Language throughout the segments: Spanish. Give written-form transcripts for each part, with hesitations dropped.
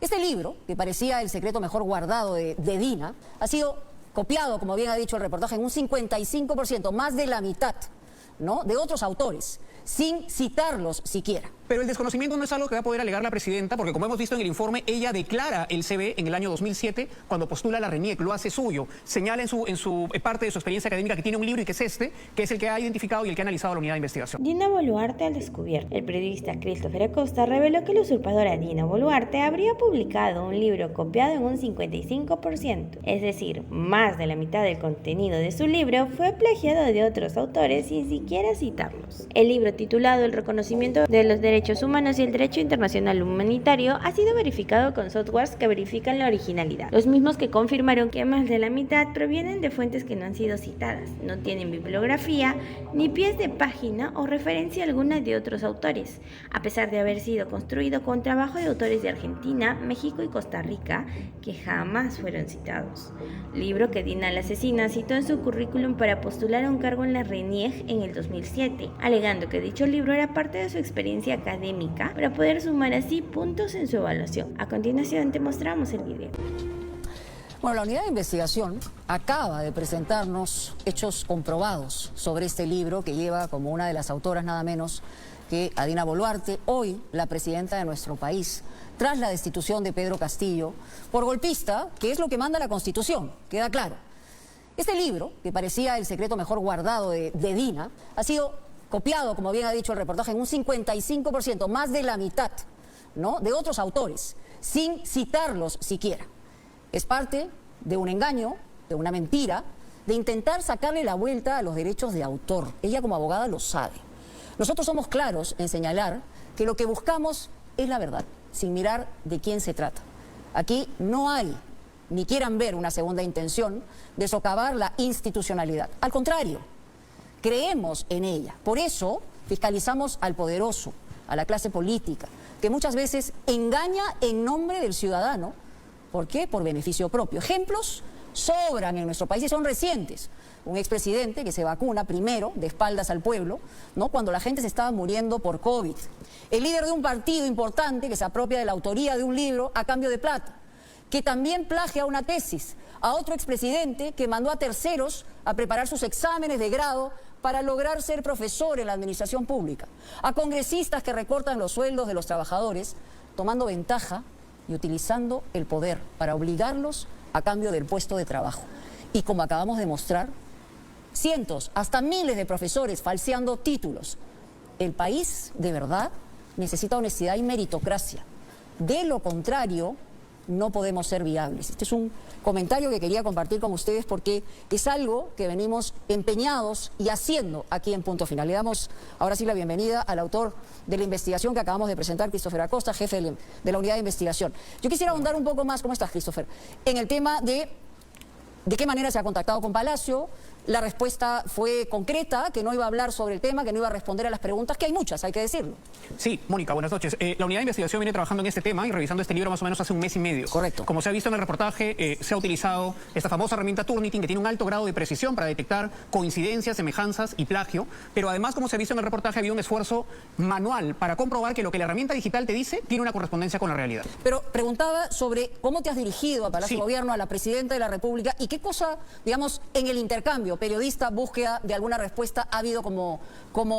Este libro, que parecía el secreto mejor guardado de Dina, ha sido copiado, como bien ha dicho el reportaje, en un 55%, más de la mitad, ¿no?, de otros autores, sin citarlos siquiera. Pero el desconocimiento no es algo que va a poder alegar la presidenta, porque como hemos visto en el informe, ella declara el CB en el año 2007, cuando postula a la RENIEC, lo hace suyo, señala en su parte de su experiencia académica que tiene un libro y que es este, que es el que ha identificado y el que ha analizado la unidad de investigación. Dina Boluarte al descubierto. El periodista Christopher Acosta reveló que la usurpadora Dina Boluarte habría publicado un libro copiado en un 55%, es decir, más de la mitad del contenido de su libro fue plagiado de otros autores sin siquiera citarlos. El libro, titulado El reconocimiento de los derechos humanos y el derecho internacional humanitario, ha sido verificado con softwares que verifican la originalidad. Los mismos que confirmaron que más de la mitad provienen de fuentes que no han sido citadas, no tienen bibliografía, ni pies de página o referencia alguna de otros autores, a pesar de haber sido construido con trabajo de autores de Argentina, México y Costa Rica, que jamás fueron citados. Libro que Dina la asesina citó en su currículum para postular a un cargo en la RENIEC en el 2007, alegando que dicho libro era parte de su experiencia académica para poder sumar así puntos en su evaluación. A continuación te mostramos el video. Bueno, la unidad de investigación acaba de presentarnos hechos comprobados sobre este libro que lleva como una de las autoras nada menos que a Dina Boluarte, hoy la presidenta de nuestro país, tras la destitución de Pedro Castillo por golpista, que es lo que manda la Constitución, queda claro. Este libro, que parecía el secreto mejor guardado de Dina, ha sido copiado, como bien ha dicho el reportaje, en un 55%, más de la mitad, ¿no?, de otros autores, sin citarlos siquiera. Es parte de un engaño, de una mentira, de intentar sacarle la vuelta a los derechos de autor. Ella como abogada lo sabe. Nosotros somos claros en señalar que lo que buscamos es la verdad, sin mirar de quién se trata. Aquí no hay, ni quieran ver, una segunda intención de socavar la institucionalidad. Al contrario, creemos en ella. Por eso fiscalizamos al poderoso, a la clase política, que muchas veces engaña en nombre del ciudadano. ¿Por qué? Por beneficio propio. Ejemplos sobran en nuestro país y son recientes. Un expresidente que se vacuna primero, de espaldas al pueblo, ¿no?, cuando la gente se estaba muriendo por COVID. El líder de un partido importante que se apropia de la autoría de un libro a cambio de plata, que también plagia una tesis a otro expresidente que mandó a terceros a preparar sus exámenes de grado para lograr ser profesor en la administración pública, a congresistas que recortan los sueldos de los trabajadores, tomando ventaja y utilizando el poder para obligarlos a cambio del puesto de trabajo. Y como acabamos de mostrar, cientos, hasta miles de profesores falseando títulos. El país, de verdad, necesita honestidad y meritocracia. De lo contrario, no podemos ser viables. Este es un comentario que quería compartir con ustedes porque es algo que venimos empeñados y haciendo aquí en Punto Final. Le damos ahora sí la bienvenida al autor de la investigación que acabamos de presentar, Christopher Acosta, jefe de la unidad de investigación. Yo quisiera ahondar un poco más, ¿cómo estás, Christopher?, en el tema de qué manera se ha contactado con Palacio. La respuesta fue concreta, que no iba a hablar sobre el tema, que no iba a responder a las preguntas, que hay muchas, hay que decirlo. Sí, Mónica, buenas noches. La unidad de investigación viene trabajando en este tema y revisando este libro más o menos hace un mes y medio. Correcto. Como se ha visto en el reportaje, se ha utilizado esta famosa herramienta Turnitin, que tiene un alto grado de precisión para detectar coincidencias, semejanzas y plagio, pero además, como se ha visto en el reportaje, ha habido un esfuerzo manual para comprobar que lo que la herramienta digital te dice tiene una correspondencia con la realidad. Pero preguntaba sobre cómo te has dirigido a Palacio de Gobierno, a la Presidenta de la República, y qué cosa, digamos, en el intercambio periodista, búsqueda de alguna respuesta, ha habido como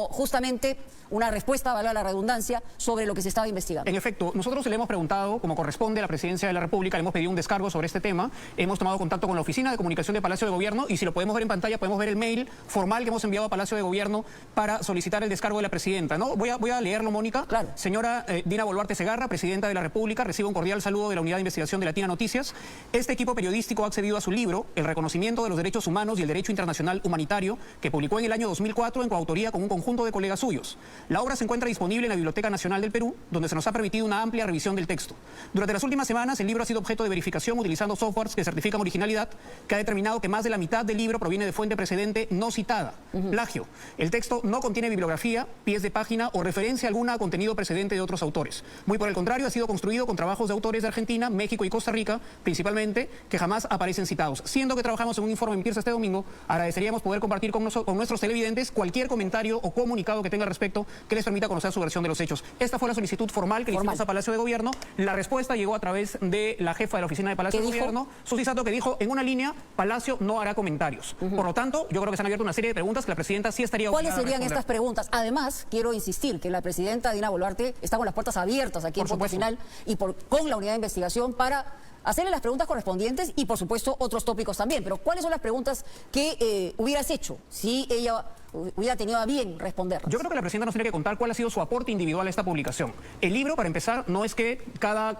justamente una respuesta, valga la redundancia, sobre lo que se estaba investigando. En efecto, nosotros le hemos preguntado, como corresponde a la Presidencia de la República, le hemos pedido un descargo sobre este tema, hemos tomado contacto con la Oficina de Comunicación de Palacio de Gobierno y si lo podemos ver en pantalla, podemos ver el mail formal que hemos enviado a Palacio de Gobierno para solicitar el descargo de la Presidenta, ¿no? Voy a leerlo, Mónica. Claro. Señora Dina Boluarte Segarra, Presidenta de la República, recibe un cordial saludo de la Unidad de Investigación de Latina Noticias. Este equipo periodístico ha accedido a su libro, El reconocimiento de los derechos humanos y el derecho internacional humanitario, que publicó en el año 2004 en coautoría con un conjunto de colegas suyos. La obra se encuentra disponible en la Biblioteca Nacional del Perú, donde se nos ha permitido una amplia revisión del texto. Durante las últimas semanas, el libro ha sido objeto de verificación utilizando softwares que certifican originalidad, que ha determinado que más de la mitad del libro proviene de fuente precedente no citada, plagio. El texto no contiene bibliografía, pies de página o referencia alguna a contenido precedente de otros autores. Muy por el contrario, ha sido construido con trabajos de autores de Argentina, México y Costa Rica, principalmente, que jamás aparecen citados. Siendo que trabajamos en un informe emitirse este domingo, agradeceríamos poder compartir con nuestros televidentes cualquier comentario o comunicado que tenga al respecto que les permita conocer su versión de los hechos. Esta fue la solicitud formal que le hicimos a Palacio de Gobierno. La respuesta llegó a través de la jefa de la oficina de Palacio de Gobierno, Susy Sato, que dijo en una línea: Palacio no hará comentarios. Por lo tanto, yo creo que se han abierto una serie de preguntas que la presidenta sí estaría obligada. ¿Cuáles serían estas preguntas? Además, quiero insistir que la presidenta Dina Boluarte está con las puertas abiertas aquí en Punto Final y con la unidad de investigación para hacerle las preguntas correspondientes y, por supuesto, otros tópicos también. Pero, ¿cuáles son las preguntas que hubieras hecho si ella hubiera tenido a bien responder? Yo creo que la presidenta nos tiene que contar cuál ha sido su aporte individual a esta publicación. El libro, para empezar, no es que cada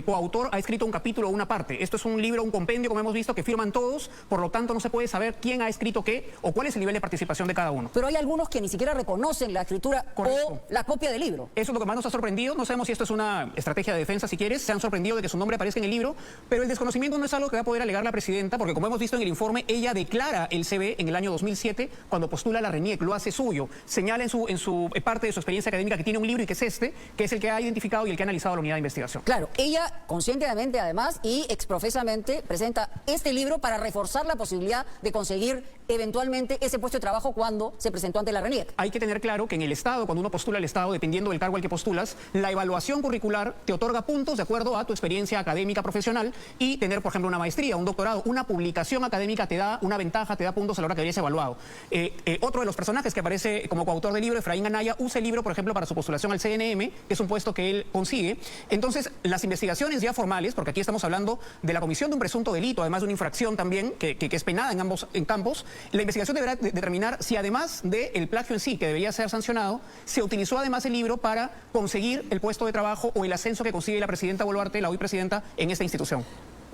coautor ha escrito un capítulo o una parte. Esto es un libro, un compendio, como hemos visto, que firman todos. Por lo tanto, no se puede saber quién ha escrito qué o cuál es el nivel de participación de cada uno. Pero hay algunos que ni siquiera reconocen la escritura o la copia del libro. Eso es lo que más nos ha sorprendido. No sabemos si esto es una estrategia de defensa, si quieres. Se han sorprendido de que su nombre aparezca en el libro, pero el desconocimiento no es algo que va a poder alegar la presidenta, porque como hemos visto en el informe, ella declara el CB en el año 2007 cuando postula la RENIEC, lo hace suyo. Señala en su parte de su experiencia académica que tiene un libro y que es este, que es el que ha identificado y el que ha analizado la unidad de investigación. Claro, ella conscientemente además y exprofesamente presenta este libro para reforzar la posibilidad de conseguir eventualmente ese puesto de trabajo cuando se presentó ante la RENIEC. Hay que tener claro que en el Estado, cuando uno postula al Estado, dependiendo del cargo al que postulas, la evaluación curricular te otorga puntos de acuerdo a tu experiencia académica profesional, y tener, por ejemplo, una maestría, un doctorado, una publicación académica te da una ventaja, te da puntos a la hora que hayas evaluado. Otro de los personajes que aparece como coautor del libro, Efraín Anaya, usa el libro, por ejemplo, para su postulación al CNM, que es un puesto que él consigue. Entonces, las investigaciones ya formales, porque aquí estamos hablando de la comisión de un presunto delito, además de una infracción también, que es penada en ambos campos, la investigación deberá determinar si además del plagio en sí, que debería ser sancionado, se utilizó además el libro para conseguir el puesto de trabajo o el ascenso que consigue la presidenta Boluarte, la hoy presidenta, en esta institución.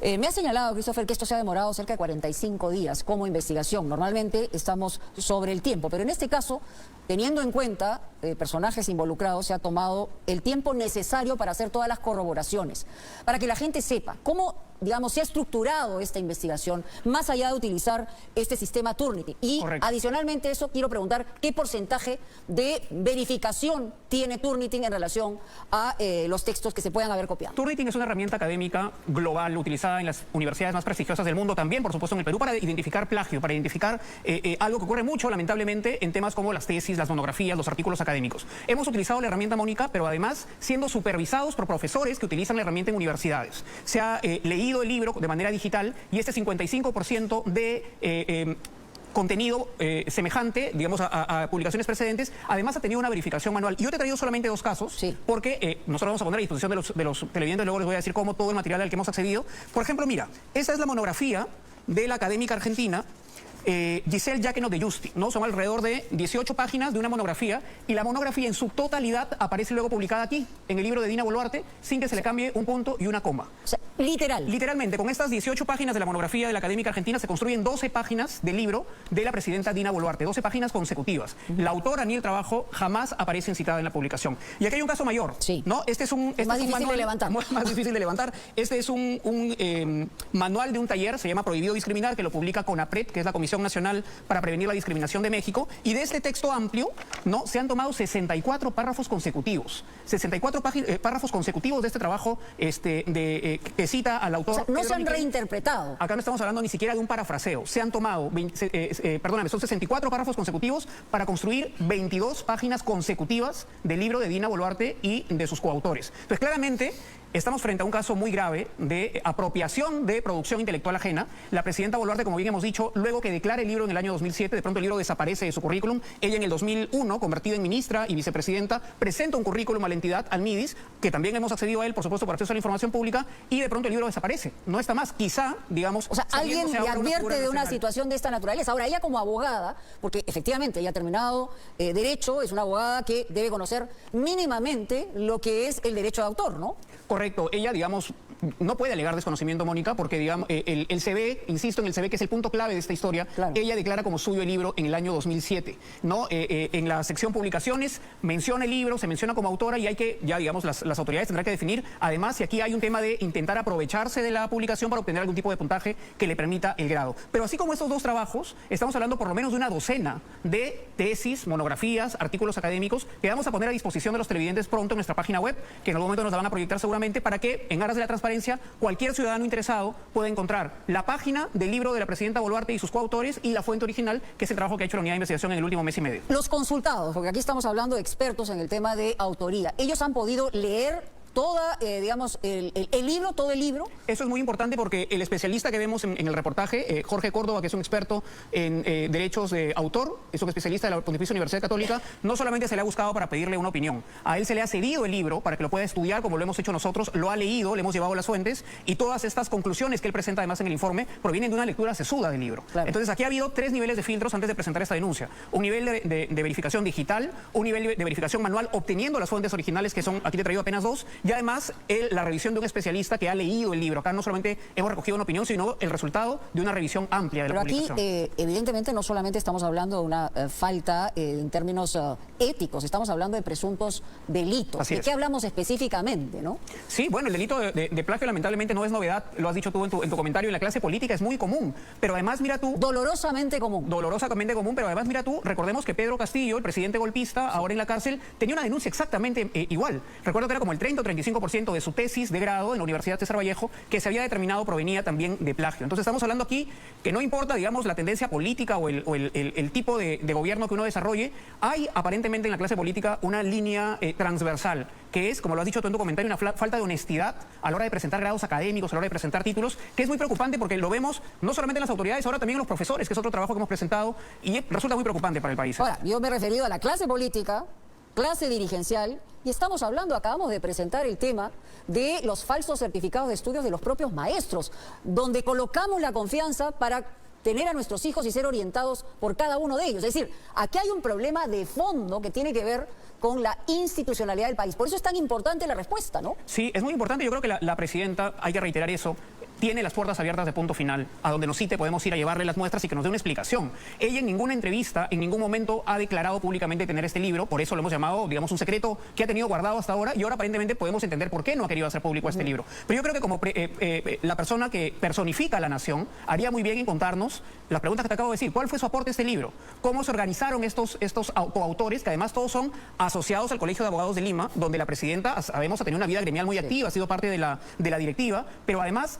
Me ha señalado, Christopher, que esto se ha demorado cerca de 45 días como investigación. Normalmente estamos sobre el tiempo, pero en este caso, teniendo en cuenta personajes involucrados, se ha tomado el tiempo necesario para hacer todas las corroboraciones, para que la gente sepa cómo, digamos, se ha estructurado esta investigación, más allá de utilizar este sistema Turnitin. Y adicionalmente a eso, quiero preguntar qué porcentaje de verificación tiene Turnitin en relación a los textos que se puedan haber copiado. Turnitin es una herramienta académica global utilizada en las universidades más prestigiosas del mundo, también, por supuesto, en el Perú, para identificar plagio, para identificar algo que ocurre mucho, lamentablemente, en temas como las tesis, las monografías, los artículos académicos. Hemos utilizado la herramienta, Mónica, pero además siendo supervisados por profesores que utilizan la herramienta en universidades. Se ha leído el libro de manera digital y este 55% de contenido semejante, digamos, a publicaciones precedentes, además ha tenido una verificación manual. Yo te he traído solamente dos casos, porque nosotros vamos a poner a disposición de los televidentes, luego les voy a decir cómo todo el material al que hemos accedido. Por ejemplo, mira, esta es la monografía de la académica argentina Giselle Jáqueno de Justi, ¿no? Son alrededor de 18 páginas de una monografía, y la monografía en su totalidad aparece luego publicada aquí, en el libro de Dina Boluarte, sin que se le cambie un punto y una coma. O sea, literalmente, con estas 18 páginas de la monografía de la académica argentina se construyen 12 páginas del libro de la presidenta Dina Boluarte, 12 páginas consecutivas. La autora ni el trabajo jamás aparecen citada en la publicación. Y aquí hay un caso mayor, ¿no? Este es un más difícil de levantar. Más difícil de levantar. Este es un manual de un taller, se llama Prohibido Discriminar, que lo publica CONAPRED, que es la Comisión Nacional para Prevenir la Discriminación de México, y de este texto amplio, ¿no?, se han tomado 64 párrafos consecutivos. 64 párrafos consecutivos de este trabajo que cita al autor. O sea, no se han reinterpretado. Acá no estamos hablando ni siquiera de un parafraseo. Se han tomado, son 64 párrafos consecutivos para construir 22 páginas consecutivas del libro de Dina Boluarte y de sus coautores. Entonces, claramente, estamos frente a un caso muy grave de apropiación de producción intelectual ajena. La presidenta Boluarte, como bien hemos dicho, luego que declara el libro en el año 2007, de pronto el libro desaparece de su currículum. Ella en el 2001, convertida en ministra y vicepresidenta, presenta un currículum a la entidad, al MIDIS, que también hemos accedido a él, por supuesto, por acceso a la información pública, y de pronto el libro desaparece. No está más. Quizá, digamos... O sea, alguien le advierte de una situación de esta naturaleza. Ahora, ella como abogada, porque efectivamente ella ha terminado Derecho, es una abogada que debe conocer mínimamente lo que es el derecho de autor, ¿no? Correcto. Ella, digamos, no puede alegar desconocimiento, Mónica, porque, digamos, el CB, insisto en el CB, que es el punto clave de esta historia, ella declara como suyo el libro en el año 2007, ¿no? En la sección publicaciones menciona el libro, se menciona como autora, y hay que, ya digamos, las autoridades tendrán que definir, además, si aquí hay un tema de intentar aprovecharse de la publicación para obtener algún tipo de puntaje que le permita el grado. Pero así como estos dos trabajos, estamos hablando por lo menos de una docena de tesis, monografías, artículos académicos que vamos a poner a disposición de los televidentes pronto en nuestra página web, que en algún momento nos la van a proyectar seguramente, justamente para que, en aras de la transparencia, cualquier ciudadano interesado pueda encontrar la página del libro de la presidenta Boluarte y sus coautores y la fuente original, que es el trabajo que ha hecho la unidad de investigación en el último mes y medio. Los consultados, porque aquí estamos hablando de expertos en el tema de autoría, ¿ellos han podido leer toda, digamos, el libro, todo el libro? Eso es muy importante porque el especialista que vemos en el reportaje, Jorge Córdoba, que es un experto en derechos de autor, es un especialista de la Pontificia Universidad Católica, no solamente se le ha buscado para pedirle una opinión, a él se le ha cedido el libro para que lo pueda estudiar, como lo hemos hecho nosotros, lo ha leído, le hemos llevado las fuentes, y todas estas conclusiones que él presenta además en el informe provienen de una lectura sesuda del libro. Claro. Entonces aquí ha habido 3 niveles de filtros antes de presentar esta denuncia. Un nivel de verificación digital, un nivel de verificación manual obteniendo las fuentes originales, que son, aquí te he traído apenas 2, y además la revisión de un especialista que ha leído el libro. Acá no solamente hemos recogido una opinión, sino el resultado de una revisión amplia de la publicación. Pero aquí, evidentemente, no solamente estamos hablando de una falta en términos éticos, estamos hablando de presuntos delitos. ¿De qué hablamos específicamente, no? Sí, bueno, el delito de plagio lamentablemente no es novedad, lo has dicho tú en tu comentario, en la clase política es muy común, pero además mira tú... Dolorosamente común. Dolorosamente común, pero además mira tú, recordemos que Pedro Castillo, el presidente golpista, ahora en la cárcel, tenía una denuncia exactamente igual. Recuerdo que era como el 30 o 35% de su tesis de grado en la Universidad César Vallejo, que se había determinado provenía también de plagio. Entonces estamos hablando aquí que no importa, digamos, la tendencia política o el tipo de gobierno que uno desarrolle, hay aparentemente en la clase política una línea transversal, que es, como lo has dicho tú en tu comentario, una falta de honestidad a la hora de presentar grados académicos, a la hora de presentar títulos, que es muy preocupante porque lo vemos no solamente en las autoridades, ahora también en los profesores, que es otro trabajo que hemos presentado y resulta muy preocupante para el país. Ahora, yo me he referido a la clase política, clase dirigencial, y estamos hablando, acabamos de presentar el tema de los falsos certificados de estudios de los propios maestros, donde colocamos la confianza para tener a nuestros hijos y ser orientados por cada uno de ellos. Es decir, aquí hay un problema de fondo que tiene que ver con la institucionalidad del país. Por eso es tan importante la respuesta, ¿no? Sí, es muy importante. Yo creo que la presidenta, hay que reiterar eso, tiene las puertas abiertas de Punto Final. A donde nos cite podemos ir a llevarle las muestras y que nos dé una explicación. Ella en ninguna entrevista, en ningún momento ha declarado públicamente tener este libro, por eso lo hemos llamado, digamos, un secreto que ha tenido guardado hasta ahora, y ahora aparentemente podemos entender por qué no ha querido hacer público este libro. Pero yo creo que como la persona que personifica a la nación, haría muy bien en contarnos las preguntas que te acabo de decir. ¿Cuál fue su aporte a este libro? ¿Cómo se organizaron estos coautores, que además todos son asociados al Colegio de Abogados de Lima, donde la presidenta, sabemos, ha tenido una vida gremial muy activa, ha sido parte de la directiva, pero además...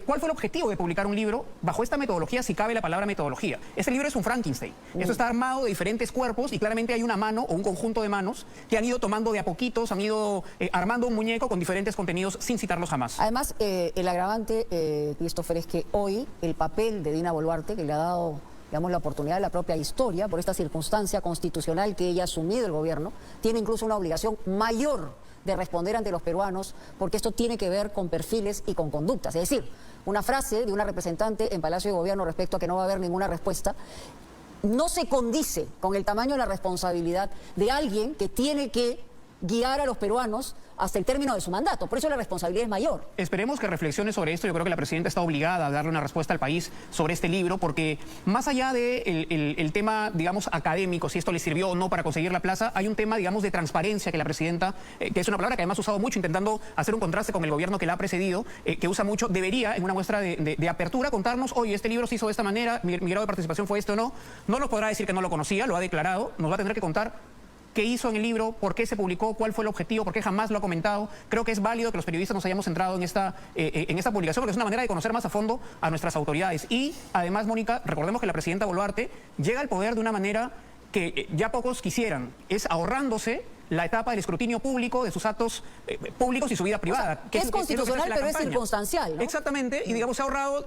¿Cuál fue el objetivo de publicar un libro bajo esta metodología, si cabe la palabra metodología? Este libro es un Frankenstein. Esto está armado de diferentes cuerpos y claramente hay una mano o un conjunto de manos que han ido tomando de a poquitos, han ido armando un muñeco con diferentes contenidos sin citarlos jamás. Además, el agravante, Christopher, es que hoy el papel de Dina Boluarte, que le ha dado, digamos, la oportunidad de la propia historia, por esta circunstancia constitucional que ella ha asumido el gobierno, tiene incluso una obligación mayor de responder ante los peruanos, porque esto tiene que ver con perfiles y con conductas. Es decir, una frase de una representante en Palacio de Gobierno respecto a que no va a haber ninguna respuesta no se condice con el tamaño de la responsabilidad de alguien que tiene que guiar a los peruanos hasta el término de su mandato. Por eso la responsabilidad es mayor. Esperemos que reflexione sobre esto. Yo creo que la presidenta está obligada a darle una respuesta al país sobre este libro, porque más allá del tema, digamos, académico, si esto le sirvió o no para conseguir la plaza, hay un tema, digamos, de transparencia que la presidenta, que es una palabra que además ha usado mucho intentando hacer un contraste con el gobierno que la ha precedido, que usa mucho, debería, en una muestra de apertura, contarnos, oye, este libro se hizo de esta manera, mi grado de participación fue este o no. No nos podrá decir que no lo conocía, lo ha declarado, nos va a tener que contar qué hizo en el libro, por qué se publicó, cuál fue el objetivo, por qué jamás lo ha comentado. Creo que es válido que los periodistas nos hayamos centrado en esta publicación, porque es una manera de conocer más a fondo a nuestras autoridades. Y además, Mónica, recordemos que la presidenta Boluarte llega al poder de una manera que ya pocos quisieran, es ahorrándose la etapa del escrutinio público de sus actos públicos y su vida privada. O sea, es constitucional, pero es circunstancial, ¿no? Exactamente, y digamos, se ha ahorrado,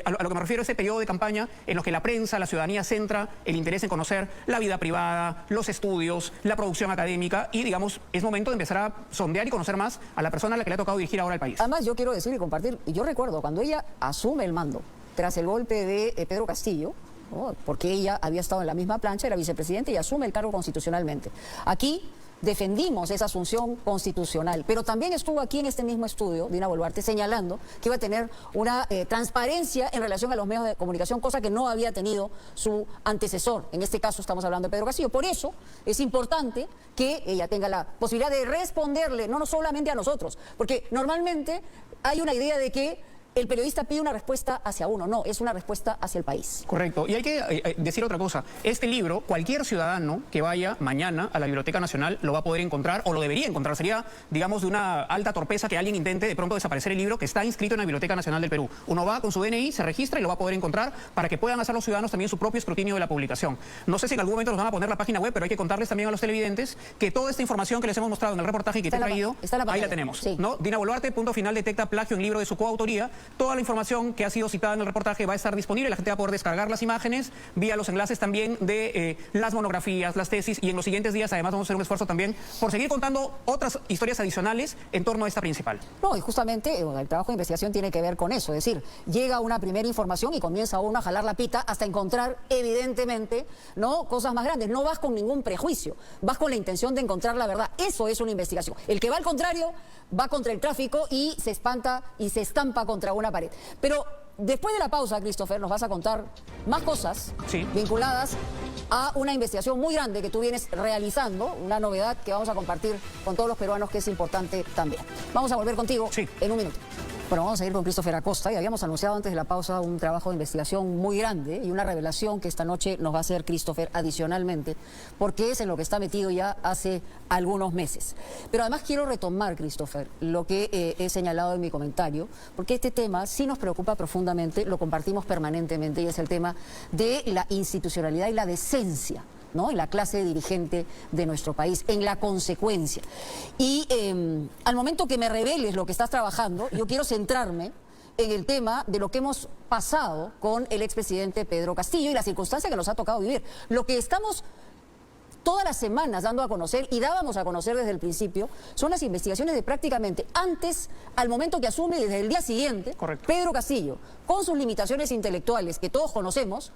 a lo que me refiero, ese periodo de campaña en los que la prensa, la ciudadanía centra el interés en conocer la vida privada, los estudios, la producción académica, y digamos, es momento de empezar a sondear y conocer más a la persona a la que le ha tocado dirigir ahora el país. Además, yo quiero decir y compartir, y yo recuerdo cuando ella asume el mando tras el golpe de Pedro Castillo, ¿no? Porque ella había estado en la misma plancha, era vicepresidente y asume el cargo constitucionalmente. Aquí defendimos esa asunción constitucional, pero también estuvo aquí en este mismo estudio, Dina Boluarte, señalando que iba a tener una transparencia en relación a los medios de comunicación, cosa que no había tenido su antecesor. En este caso estamos hablando de Pedro Castillo. Por eso es importante que ella tenga la posibilidad de responderle, no solamente a nosotros, porque normalmente hay una idea de que el periodista pide una respuesta hacia uno, no, es una respuesta hacia el país. Correcto. Y hay que decir otra cosa. Este libro, cualquier ciudadano que vaya mañana a la Biblioteca Nacional lo va a poder encontrar, o lo debería encontrar. Sería, digamos, de una alta torpeza que alguien intente de pronto desaparecer el libro que está inscrito en la Biblioteca Nacional del Perú. Uno va con su DNI, se registra y lo va a poder encontrar para que puedan hacer los ciudadanos también su propio escrutinio de la publicación. No sé si en algún momento nos van a poner la página web, pero hay que contarles también a los televidentes que toda esta información que les hemos mostrado en el reportaje que te he traído, ahí la tenemos. Sí. ¿No? Dina Boluarte, punto final, detecta plagio en libro de su coautoría. Toda la información que ha sido citada en el reportaje va a estar disponible. La gente va a poder descargar las imágenes vía los enlaces también de las monografías, las tesis, y en los siguientes días además vamos a hacer un esfuerzo también por seguir contando otras historias adicionales en torno a esta principal. No, y justamente el trabajo de investigación tiene que ver con eso, es decir, llega una primera información y comienza uno a jalar la pita hasta encontrar evidentemente, ¿no?, cosas más grandes. No vas con ningún prejuicio, vas con la intención de encontrar la verdad. Eso es una investigación. El que va al contrario va contra el tráfico y se espanta y se estampa contra una pared. Pero después de la pausa, Christopher, nos vas a contar más cosas vinculadas a una investigación muy grande que tú vienes realizando, una novedad que vamos a compartir con todos los peruanos que es importante también. Vamos a volver contigo en un minuto. Bueno, vamos a ir con Christopher Acosta y habíamos anunciado antes de la pausa un trabajo de investigación muy grande y una revelación que esta noche nos va a hacer Christopher adicionalmente, porque es en lo que está metido ya hace algunos meses. Pero además quiero retomar, Christopher, lo que he señalado en mi comentario, porque este tema sí nos preocupa profundamente, lo compartimos permanentemente, y es el tema de la institucionalidad y la decencia, ¿no?, en la clase dirigente de nuestro país, en la consecuencia. Y al momento que me reveles lo que estás trabajando, yo quiero centrarme en el tema de lo que hemos pasado con el expresidente Pedro Castillo y la circunstancia que nos ha tocado vivir. Lo que estamos todas las semanas dando a conocer y dábamos a conocer desde el principio son las investigaciones de prácticamente antes al momento que asume, desde el día siguiente. Correcto. Pedro Castillo, con sus limitaciones intelectuales que todos conocemos.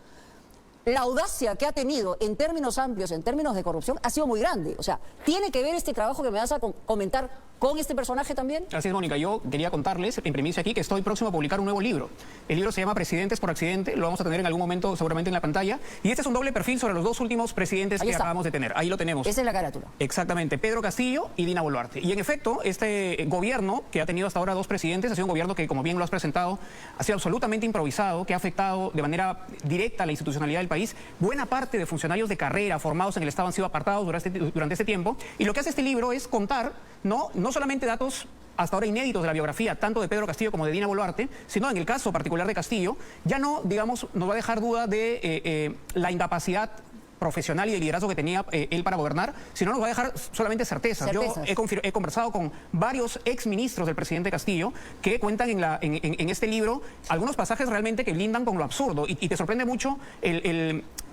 La audacia que ha tenido en términos amplios, en términos de corrupción, ha sido muy grande. O sea, ¿tiene que ver este trabajo que me vas a comentar con este personaje también? Así es, Mónica. Yo quería contarles, en primicia aquí, que estoy próximo a publicar un nuevo libro. El libro se llama Presidentes por Accidente. Lo vamos a tener en algún momento seguramente en la pantalla. Y este es un doble perfil sobre los dos últimos presidentes que acabamos de tener. Ahí lo tenemos. Esa es la carátula. Exactamente. Pedro Castillo y Dina Boluarte. Y en efecto, este gobierno, que ha tenido hasta ahora dos presidentes, ha sido un gobierno que, como bien lo has presentado, ha sido absolutamente improvisado, que ha afectado de manera directa a la institucionalidad del país. Buena parte de funcionarios de carrera formados en el Estado han sido apartados durante este tiempo. Y lo que hace este libro es contar, no solamente datos hasta ahora inéditos de la biografía, tanto de Pedro Castillo como de Dina Boluarte, sino en el caso particular de Castillo, ya no, digamos, nos va a dejar duda de la incapacidad profesional y de liderazgo que tenía él para gobernar, sino nos va a dejar solamente certezas. Yo he conversado con varios exministros del presidente Castillo que cuentan en este libro algunos pasajes realmente que lindan con lo absurdo, y te sorprende mucho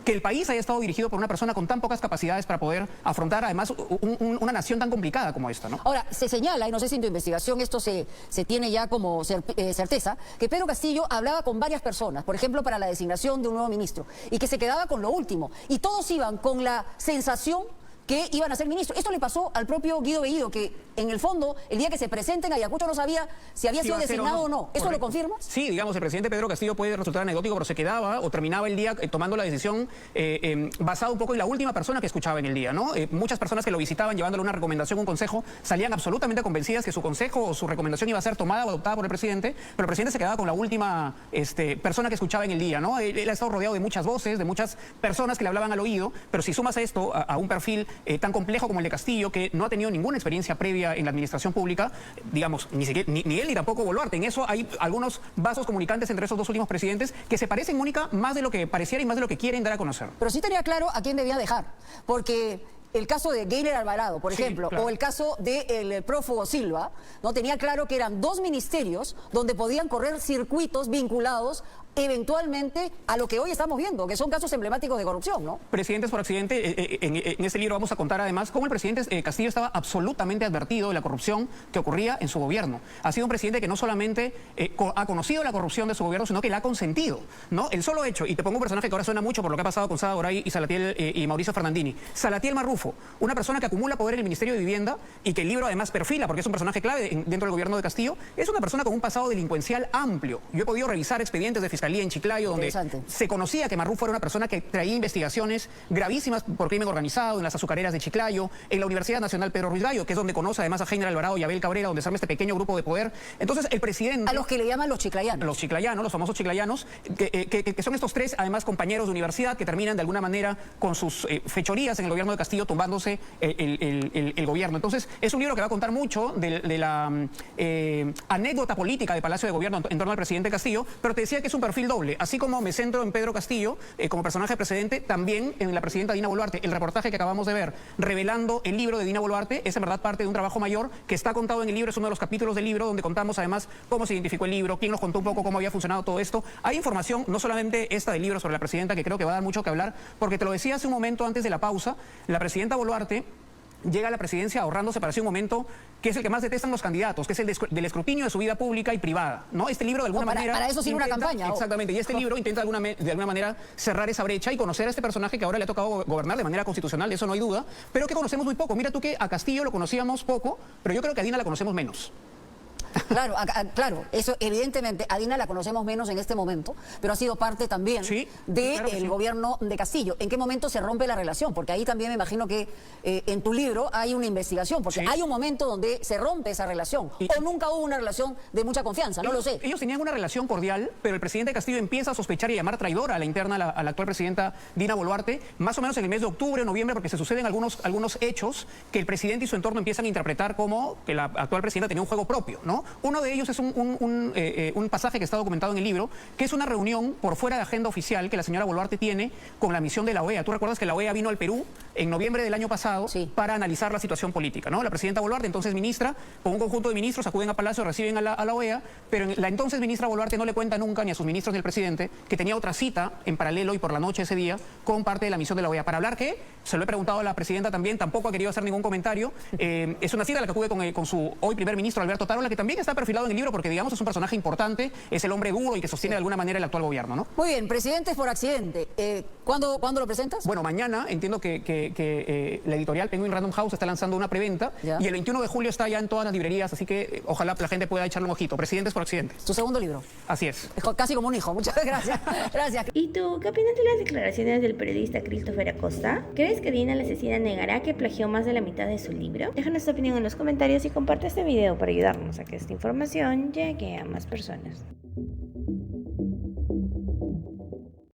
que el país haya estado dirigido por una persona con tan pocas capacidades para poder afrontar además una nación tan complicada como esta, ¿no? Ahora, se señala, y no sé si en tu investigación esto se tiene ya como certeza, que Pedro Castillo hablaba con varias personas, por ejemplo, para la designación de un nuevo ministro, y que se quedaba con lo último, y todos iban con la sensación que iban a ser ministros. Esto le pasó al propio Guido Bellido, que en el fondo, el día que se presenta en Ayacucho no sabía si había sido designado o no. ¿Eso lo confirmas? Sí, digamos, el presidente Pedro Castillo puede resultar anecdótico, pero se quedaba o terminaba el día tomando la decisión basado un poco en la última persona que escuchaba en el día, ¿no? Muchas personas que lo visitaban llevándole una recomendación, un consejo, salían absolutamente convencidas que su consejo o su recomendación iba a ser tomada o adoptada por el presidente, pero el presidente se quedaba con la última persona que escuchaba en el día, ¿no? Él ha estado rodeado de muchas voces, de muchas personas que le hablaban al oído, pero si sumas a esto a un perfil tan complejo como el de Castillo, que no ha tenido ninguna experiencia previa en la administración pública, digamos, ni él ni tampoco Boluarte. En eso hay algunos vasos comunicantes entre esos dos últimos presidentes que se parecen, Mónica, más de lo que pareciera y más de lo que quieren dar a conocer. Pero sí tenía claro a quién debía dejar, porque el caso de Geiner Alvarado, por ejemplo, claro, o el caso del prófugo Silva, ¿no? Tenía claro que eran dos ministerios donde podían correr circuitos vinculados eventualmente a lo que hoy estamos viendo, que son casos emblemáticos de corrupción, ¿no? Presidentes por accidente. En este libro vamos a contar además cómo el presidente Castillo estaba absolutamente advertido de la corrupción que ocurría en su gobierno. Ha sido un presidente que no solamente ha conocido la corrupción de su gobierno, sino que la ha consentido, ¿no? El solo hecho, y te pongo un personaje que ahora suena mucho por lo que ha pasado con Sada Goray y Salatiel y Mauricio Fernandini. Salatiel Marrufo, una persona que acumula poder en el Ministerio de Vivienda y que el libro además perfila, porque es un personaje clave dentro del gobierno de Castillo, es una persona con un pasado delincuencial amplio. Yo he podido revisar expedientes de fiscalía fiscalía en Chiclayo, donde se conocía que Marrufo era una persona que traía investigaciones gravísimas por crimen organizado en las azucareras de Chiclayo, en la Universidad Nacional Pedro Ruiz Gallo, que es donde conoce además a Heiner Alvarado y Abel Cabrera, donde se arma este pequeño grupo de poder. Entonces, el presidente... A los que le llaman los chiclayanos. Los chiclayanos, los famosos chiclayanos, que son estos tres, además, compañeros de universidad que terminan de alguna manera con sus fechorías en el gobierno de Castillo, tumbándose el gobierno. Entonces, es un libro que va a contar mucho de la anécdota política de Palacio de Gobierno en torno al presidente Castillo, pero te decía que es un perfil doble. Así como me centro en Pedro Castillo como personaje precedente, también en la presidenta Dina Boluarte. El reportaje que acabamos de ver revelando el libro de Dina Boluarte es en verdad parte de un trabajo mayor que está contado en el libro. Es uno de los capítulos del libro donde contamos además cómo se identificó el libro, quién nos contó un poco cómo había funcionado todo esto. Hay información, no solamente esta del libro sobre la presidenta, que creo que va a dar mucho que hablar, porque te lo decía hace un momento antes de la pausa, la presidenta Boluarte llega a la presidencia ahorrándose para sí un momento que es el que más detestan los candidatos, que es el del escrutinio de su vida pública y privada, ¿no? Este libro de alguna manera... Para eso sirve una campaña. Exactamente, y este libro intenta de alguna manera cerrar esa brecha y conocer a este personaje que ahora le ha tocado gobernar de manera constitucional, de eso no hay duda, pero que conocemos muy poco. Mira tú que a Castillo lo conocíamos poco, pero yo creo que a Dina la conocemos menos. Claro, claro, eso evidentemente a Dina la conocemos menos en este momento, pero ha sido parte también del gobierno de Castillo. ¿En qué momento se rompe la relación? Porque ahí también me imagino que en tu libro hay una investigación, porque hay un momento donde se rompe esa relación, o nunca hubo una relación de mucha confianza, no lo sé. Ellos tenían una relación cordial, pero el presidente Castillo empieza a sospechar y a llamar traidora a la interna a la actual presidenta Dina Boluarte, más o menos en el mes de octubre o noviembre, porque se suceden algunos hechos que el presidente y su entorno empiezan a interpretar como que la actual presidenta tenía un juego propio, ¿no? Uno de ellos es un pasaje que está documentado en el libro, que es una reunión por fuera de agenda oficial que la señora Boluarte tiene con la misión de la OEA. Tú recuerdas que la OEA vino al Perú en noviembre del año pasado para analizar la situación política, ¿no? La presidenta Boluarte, entonces ministra, con un conjunto de ministros, acuden a Palacio, reciben a la OEA, pero la entonces ministra Boluarte no le cuenta nunca ni a sus ministros ni al presidente que tenía otra cita en paralelo y por la noche ese día con parte de la misión de la OEA. ¿Para hablar qué? Se lo he preguntado a la presidenta también, tampoco ha querido hacer ningún comentario. Es una cita a la que acude con su hoy primer ministro Alberto Tarola, que también está perfilado en el libro porque, digamos, es un personaje importante, es el hombre duro y que sostiene de alguna manera el actual gobierno, ¿no? Muy bien, presidentes por accidente. ¿Cuándo lo presentas? Bueno, mañana entiendo que la editorial Penguin Random House está lanzando una preventa y el 21 de julio está ya en todas las librerías, así que ojalá la gente pueda echarle un ojito. Presidentes por accidentes. Tu segundo libro. Así es. Es casi como un hijo. Muchas gracias. Gracias. ¿Y tú qué opinas de las declaraciones del periodista Christopher Acosta? ¿Crees que Dina la asesina negará que plagió más de la mitad de su libro? Déjanos tu opinión en los comentarios y comparte este video para ayudarnos a que esta información llegue a más personas.